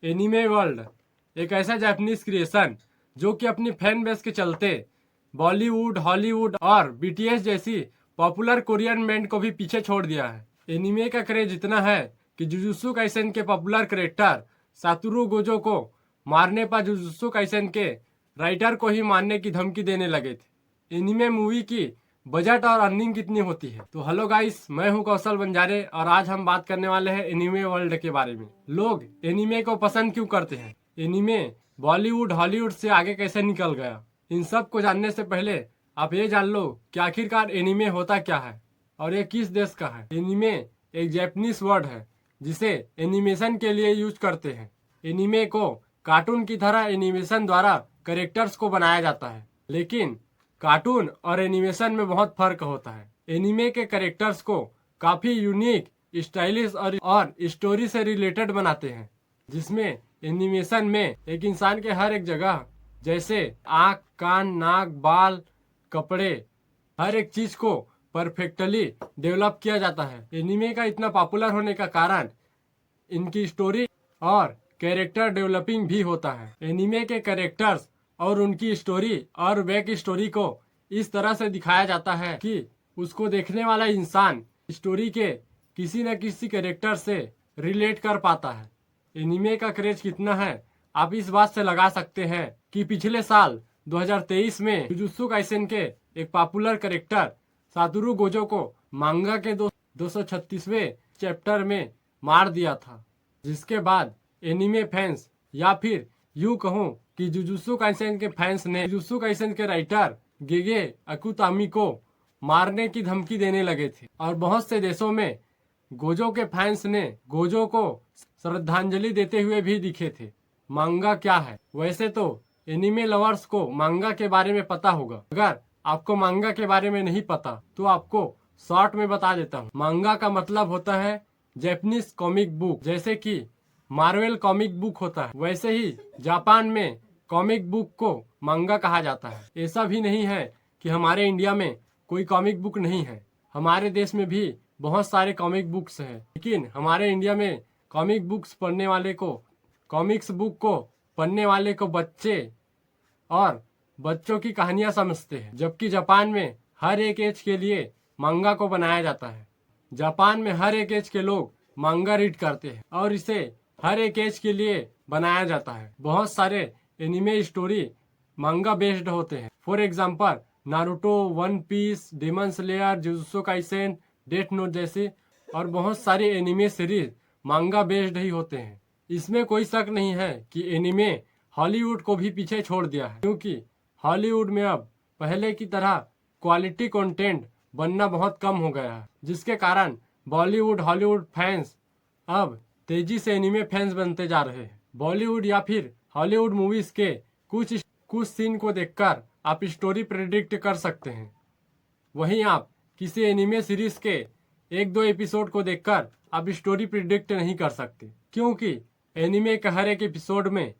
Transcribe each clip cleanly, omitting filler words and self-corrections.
Anime world एक ऐसा Japanese creation जो कि अपनी फैन बेस के चलते बॉलीवुड, हॉलीवुड और बीटीएस जैसी पॉपुलर कोरियन बैंड को भी पीछे छोड़ दिया है। एनिमे का क्रेज इतना है कि जुजुत्सु काइसेन के पॉपुलर कैरेक्टर सातोरू गोजो को मारने पर जुजुत्सु काइसेन के राइटर को ही मारने की धमकी देने लगे थे। एनिमे मूवी की बजट और अर्निंग कितनी होती है? तो हेलो गाइस, मैं हूं कौशल बंजारे और आज हम बात करने वाले हैं एनिमे वर्ल्ड के बारे में। लोग एनिमे को पसंद क्यों करते हैं? एनिमे बॉलीवुड, हॉलीवुड से आगे कैसे निकल गया? इन सब को जानने से पहले आप ये जान लो कि आखिरकार एनिमे होता क्या है और ये किस देश का है। एनिमे एक जापानीज वर्ड है जिसे एनिमेशन के लिए यूज करते हैं। एनिमे को कार्टून की तरह एनिमेशन द्वारा कैरेक्टर्स को बनाया जाता है, लेकिन कार्टून और एनिमेशन में बहुत फर्क होता है। एनिमे के कैरेक्टर्स को काफी यूनिक, स्टाइलिश और स्टोरी से रिलेटेड बनाते हैं, जिसमें एनिमेशन में एक इंसान के हर एक जगह जैसे आँख, कान, नाक, बाल, कपड़े, हर एक चीज को परफेक्टली डेवलप किया जाता है। एनिमे का इतना पॉपुलर होने का कारण इनकी स्टोरी और कैरेक्टर डेवलपिंग भी होता है। एनिमे के कैरेक्टर्स और उनकी स्टोरी और बैक स्टोरी को इस तरह से दिखाया जाता है कि उसको देखने वाला इंसान स्टोरी के किसी न किसी कैरेक्टर से रिलेट कर पाता है। एनिमे का क्रेज कितना है आप इस बात से लगा सकते हैं कि पिछले साल 2023 में जुजुत्सु काइसेन के एक पॉपुलर कैरेक्टर सातोरू गोजो को मांगा के 236वें चैप्टर में मार दिया था, जिसके बाद एनिमे फैंस या फिर यूं कहूं कि जुजुत्सु काइसेन के फैंस ने जुजुत्सु काइसेन के राइटर गेगे अकुतामी को मारने की धमकी देने लगे थे और बहुत से देशों में गोजो के फैंस ने गोजो को श्रद्धांजलि देते हुए भी दिखे थे। मांगा क्या है? वैसे तो एनिमे लवर्स को मांगा के बारे में पता होगा। अगर आपको मांगा के बारे में नहीं पता तो आपको शॉर्ट में बता देता हूँ। मांगा का मतलब होता है जापानीज कॉमिक बुक। जैसे कि मार्वल कॉमिक बुक होता है, वैसे ही जापान में कॉमिक बुक को मांगा कहा जाता है। ऐसा भी नहीं है कि हमारे इंडिया में कोई कॉमिक बुक नहीं है। हमारे देश में भी बहुत सारे कॉमिक बुक्स हैं, लेकिन हमारे इंडिया में कॉमिक बुक्स पढ़ने वाले को कॉमिक्स बुक को पढ़ने वाले को बच्चे और बच्चों की कहानियां समझते हैं, जबकि जापान में हर एक एज के लिए मांगा को बनाया जाता है। जापान में हर एक एज के लोग मांगा रीड करते हैं और इसे हर एक एज के लिए बनाया जाता है। बहुत सारे एनिमे स्टोरी मांगा बेस्ड होते हैं। For example Naruto, One Piece, Demon Slayer, Jujutsu Kaisen, Death Note जैसे और बहुत सारे एनिमे सीरीज मांगा बेस्ड ही होते हैं। इसमें कोई शक नहीं है कि एनिमे हॉलीवुड को भी पीछे छोड़ दिया है, क्योंकि हॉलीवुड में अब पहले की तरह क्वालिटी कंटेंट बनना बहुत कम हो गया है, जिसके कारण बॉलीवुड, हॉलीवुड फैंस अब तेजी से एनिमे फैंस बनते जा रहे हैं। बॉलीवुड या फिर हॉलीवुड मूवीज के कुछ सीन को देखकर आप स्टोरी प्रेडिक्ट कर सकते हैं। वहीं आप किसी एनिमे सीरीज के एक दो एपिसोड को देखकर आप स्टोरी प्रिडिक्ट नहीं कर सकते, क्योंकि एनिमे के हर एक एपिसोड में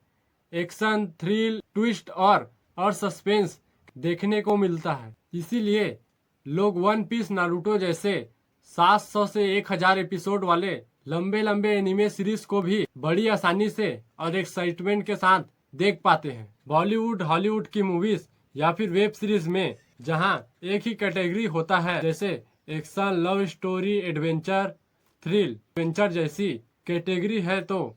एक्शन, थ्रिल, ट्विस्ट और सस्पेंस देखने को मिलता है। इसीलिए लोग वन पीस, नारुतो जैसे 700 से 1000 एपिसोड वाले लंबे लंबे एनिमे सीरीज को भी बड़ी आसानी से और एक्साइटमेंट के साथ देख पाते हैं। बॉलीवुड, हॉलीवुड की मूवीज या फिर वेब सीरीज में जहां एक ही कैटेगरी होता है, जैसे action, love story, adventure, thrill, adventure जैसी कैटेगरी है, तो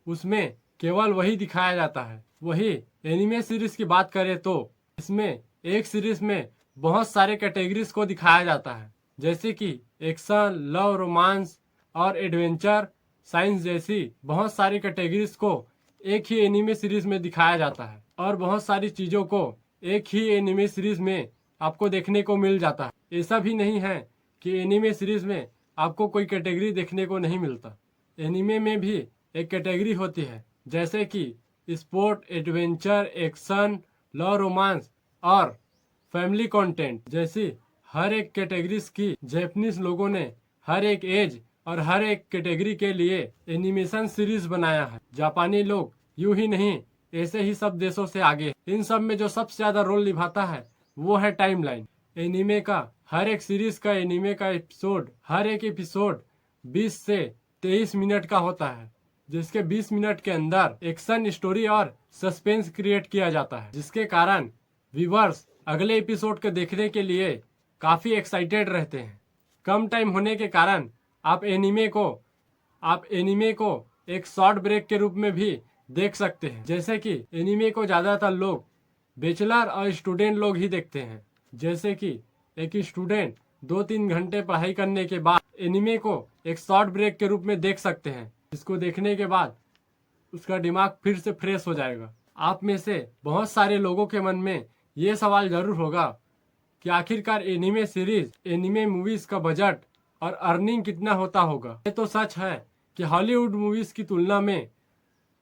उसमें केवल वही दिखाया जाता है। वही एनिमे सीरीज की बात करें तो इसमें एक सीरीज में बहुत सारे कैटेगरीज को दिखाया जाता है, जैसे कि एक्शन, लव, रोमांस और एडवेंचर, साइंस जैसी बहुत सारी कैटेगरीज को एक ही एनिमे सीरीज में दिखाया जाता है और बहुत सारी चीजों को एक ही एनिमे सीरीज में आपको देखने को मिल जाता है। ऐसा भी नहीं है कि एनिमे सीरीज में आपको कोई कैटेगरी देखने को नहीं मिलता। एनिमे में भी एक कैटेगरी होती है, जैसे कि sport, adventure, action, love, romance और फैमिली कंटेंट जैसी हर एक कैटेगरीज की जापानीज लोगों ने हर एक एज और हर एक कैटेगरी के लिए एनिमेशन सीरीज बनाया है। जापानी लोग यूं ही नहीं, ऐसे ही सब देशों से आगे। इन सब में जो सबसे ज्यादा रोल निभाता है वो है टाइमलाइन। एनिमे का हर एक सीरीज का एनिमे का एपिसोड, हर एक एपिसोड 20 से 23 मिनट का होता है, जिसके 20 मिनट के अंदर एक्शन, स्टोरी और सस्पेंस क्रिएट किया जाता है, जिसके कारण व्यूअर्स अगले एपिसोड को देखने के लिए काफी एक्साइटेड रहते हैं। कम टाइम होने के कारण आप एनिमे को एक शॉर्ट ब्रेक के रूप में भी देख सकते हैं। जैसे कि एनिमे को ज्यादातर लोग बैचलर और स्टूडेंट लोग ही देखते हैं। जैसे कि एक स्टूडेंट 2-3 घंटे पढ़ाई करने के बाद एनिमे को एक शॉर्ट ब्रेक के रूप में देख सकते हैं, जिसको देखने के बाद उसका दिमाग फिर से फ्रेश हो जाएगा। आप में से बहुत सारे लोगों के मन में ये सवाल जरूर होगा कि आखिरकार एनिमे मूवीज का बजट और अर्निंग कितना होता होगा। ये तो सच है कि हॉलीवुड मूवीज की तुलना में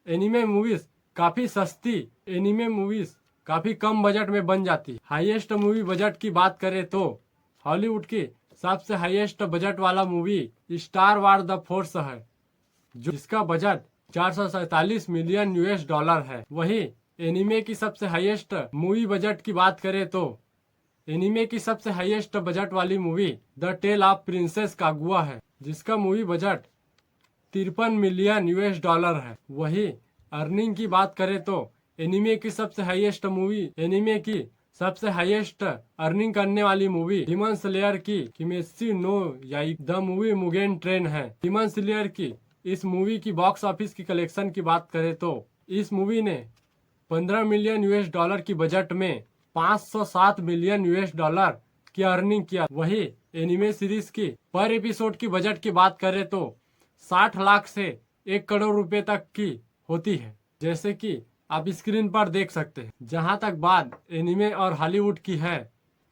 एनिमे मूवीज काफी सस्ती, एनिमे मूवीज काफी कम बजट में बन जाती है। हाईएस्ट मूवी बजट की बात करें तो हॉलीवुड की सबसे हाईएस्ट बजट वाला movie star war the force है, जिसका बजट 447 मिलियन US$ है। वही एनिमे की सबसे हाईएस्ट मूवी बजट की बात करें तो एनिमे की सबसे हाईएस्ट बजट वाली movie the tale of princess Kaguya है, जिसका मूवी बजट 53 मिलियन US$ है। वही अर्निंग की बात करें तो एनिमे की सबसे हाईएस्ट अर्निंग करने वाली मूवी डीमन स्लेयर की Kimetsu no Yaiba the movie Mugen train है। डीमन स्लेयर की इस मूवी की बॉक्स ऑफिस की कलेक्शन की बात करें तो इस मूवी ने 15 मिलियन US$ की बजट में 507 मिलियन US$ की अर्निंग किया। वही एनिमे सीरीज की पर एपिसोड की बजट की बात करें तो 60 लाख से 1 करोड़ रुपए तक की होती है, जैसे कि आप स्क्रीन पर देख सकते हैं। जहां तक बात एनिमे और हॉलीवुड की है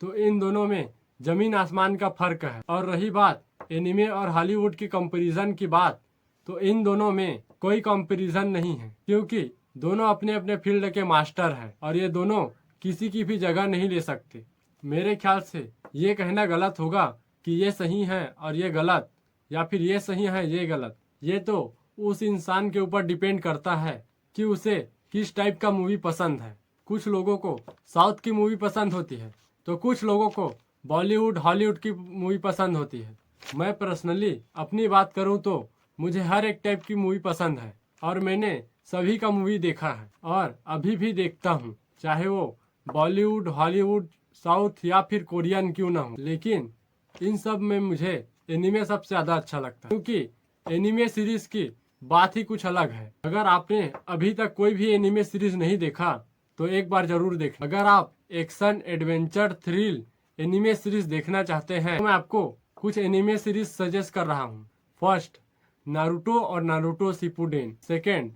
तो इन दोनों में जमीन आसमान का फर्क है। और रही बात एनिमे और हॉलीवुड की कंपैरिजन की बात, तो इन दोनों में कोई कंपैरिजन नहीं है, क्योंकि दोनों अपने अपने फील्ड के मास्टर हैं और ये दोनों किसी की भी जगह नहीं ले सकते। मेरे ख्याल से ये कहना गलत होगा कि ये सही है और ये गलत, या फिर ये सही है ये गलत। ये तो उस इंसान के ऊपर डिपेंड करता है कि उसे किस टाइप का मूवी पसंद है। कुछ लोगों को साउथ की मूवी पसंद होती है तो कुछ लोगों को बॉलीवुड, हॉलीवुड की मूवी पसंद होती है। मैं पर्सनली अपनी बात करूं तो मुझे हर एक टाइप की मूवी पसंद है और मैंने सभी का मूवी देखा है और अभी भी देखता हूँ, चाहे वो बॉलीवुड, हॉलीवुड, साउथ या फिर कोरियन क्यों ना हो। लेकिन इन सब में मुझे एनिमे सबसे ज्यादा अच्छा लगता है, क्योंकि एनिमे सीरीज की बात ही कुछ अलग है। अगर आपने अभी तक कोई भी एनिमे सीरीज नहीं देखा तो एक बार जरूर देखें। अगर आप action, adventure, thrill anime series देखना चाहते हैं तो मैं आपको कुछ एनिमे सीरीज सजेस्ट कर रहा हूँ। फर्स्ट, नारुतो और Naruto Shippuden. Second,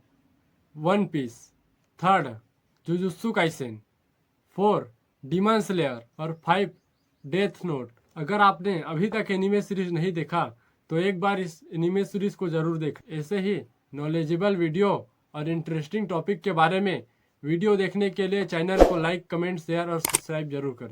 One Piece. Third, Jujutsu Kaisen. 4, Demon Slayer. और 5, डेथ नोट। अगर आपने अभी तक एनिमे सीरीज नहीं देखा तो एक बार इस एनिमे सीरीज को जरूर देखें। ऐसे ही नॉलेजेबल वीडियो और इंटरेस्टिंग टॉपिक के बारे में वीडियो देखने के लिए चैनल को लाइक, कमेंट, शेयर और सब्सक्राइब जरूर करें।